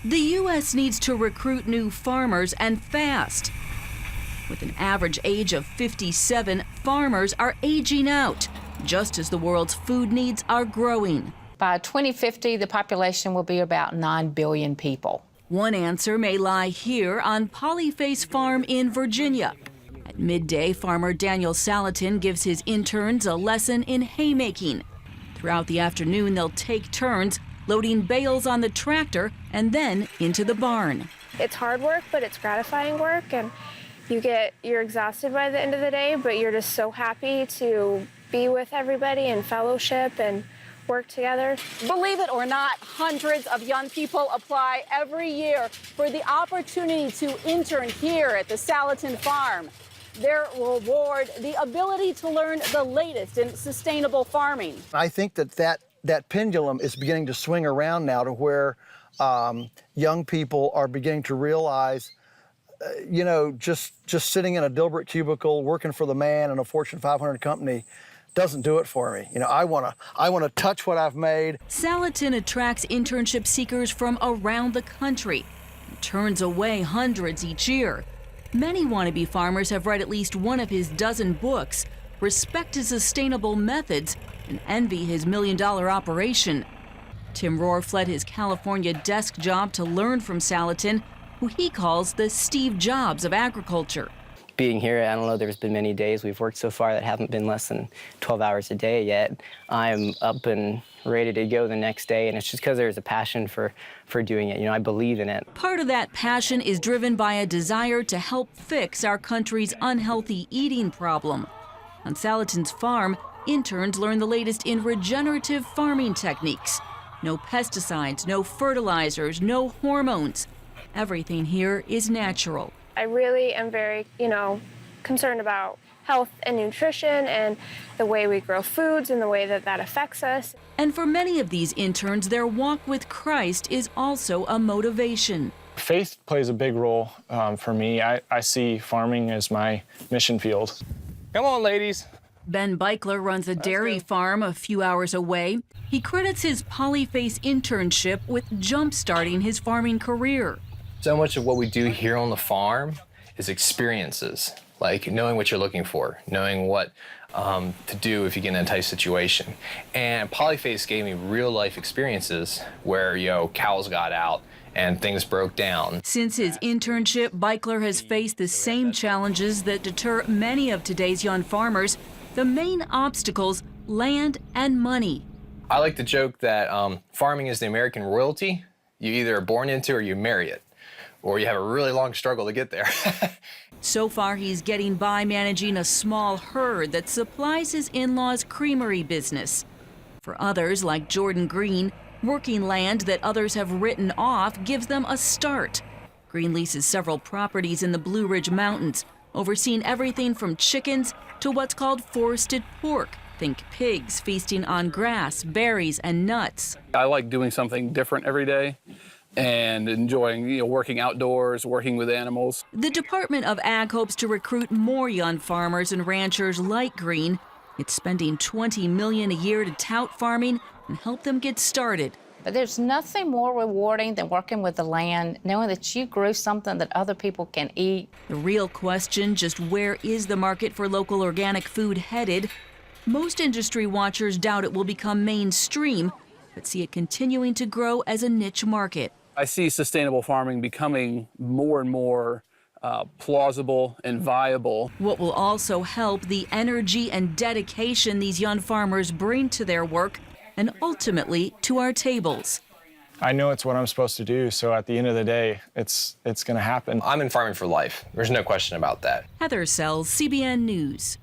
The U.S. needs to recruit new farmers, and fast. With an average age of 57, farmers are aging out, just as the world's food needs are growing. By 2050, the population will be about 9 billion people. One answer may lie here on Polyface Farm in Virginia. At midday, farmer Daniel Salatin gives his interns a lesson in haymaking. Throughout the afternoon, they'll take turns loading bales on the tractor and then into the barn. It's hard work, but it's gratifying work, and you're exhausted by the end of the day, but you're just so happy to be with everybody and fellowship and work together. Believe it or not, hundreds of young people apply every year for the opportunity to intern here at the Salatin Farm. Their reward, the ability to learn the latest in sustainable farming. I think that pendulum is beginning to swing around now to where young people are beginning to realize, just sitting in a Dilbert cubicle working for the man in a Fortune 500 company doesn't do it for me. I want to touch what I've made. Salatin attracts internship seekers from around the country and turns away hundreds each year. Many wannabe farmers have read at least one of his dozen books, respect his sustainable methods, and envy his million-dollar operation. Tim Rohr fled his California desk job to learn from Salatin, who he calls the Steve Jobs of agriculture. Being here, I don't know, there's been many days we've worked so far that haven't been less than 12 hours a day yet. I'm up and ready to go the next day, and it's just because there's a passion for doing it. I believe in it. Part of that passion is driven by a desire to help fix our country's unhealthy eating problem. On Salatin's farm, interns learn the latest in regenerative farming techniques. No pesticides, no fertilizers, no hormones. Everything here is natural. I really am very, concerned about health and nutrition and the way we grow foods and the way that affects us. And for many of these interns, their walk with Christ is also a motivation. Faith plays a big role for me. I see farming as my mission field. Come on, ladies. Ben Beichler runs a dairy farm a few hours away. He credits his Polyface internship with jump-starting his farming career. So much of what we do here on the farm is experiences, like knowing what you're looking for, knowing what to do if you get in a tight situation. And Polyface gave me real-life experiences where, cows got out and things broke down. Since his internship, Beichler has faced the same challenges that deter many of today's young farmers. The main obstacles, land and money. I like to joke that farming is the American royalty. You either are born into or you marry it, or you have a really long struggle to get there. So far, he's getting by managing a small herd that supplies his in-laws' creamery business. For others, like Jordan Green, working land that others have written off gives them a start. Green leases several properties in the Blue Ridge Mountains, overseeing everything from chickens to what's called forested pork. Think pigs feasting on grass, berries, and nuts. I like doing something different every day and enjoying, working outdoors, working with animals. The Department of Ag hopes to recruit more young farmers and ranchers like Green. It's spending $20 million a year to tout farming and help them get started. But there's nothing more rewarding than working with the land, knowing that you grew something that other people can eat. The real question, just where is the market for local organic food headed? Most industry watchers doubt it will become mainstream, but see it continuing to grow as a niche market. I see sustainable farming becoming more and more plausible and viable. What will also help the energy and dedication these young farmers bring to their work and ultimately to our tables. I know it's what I'm supposed to do, so at the end of the day, it's going to happen. I'm in farming for life. There's no question about that. Heather Sells, CBN News.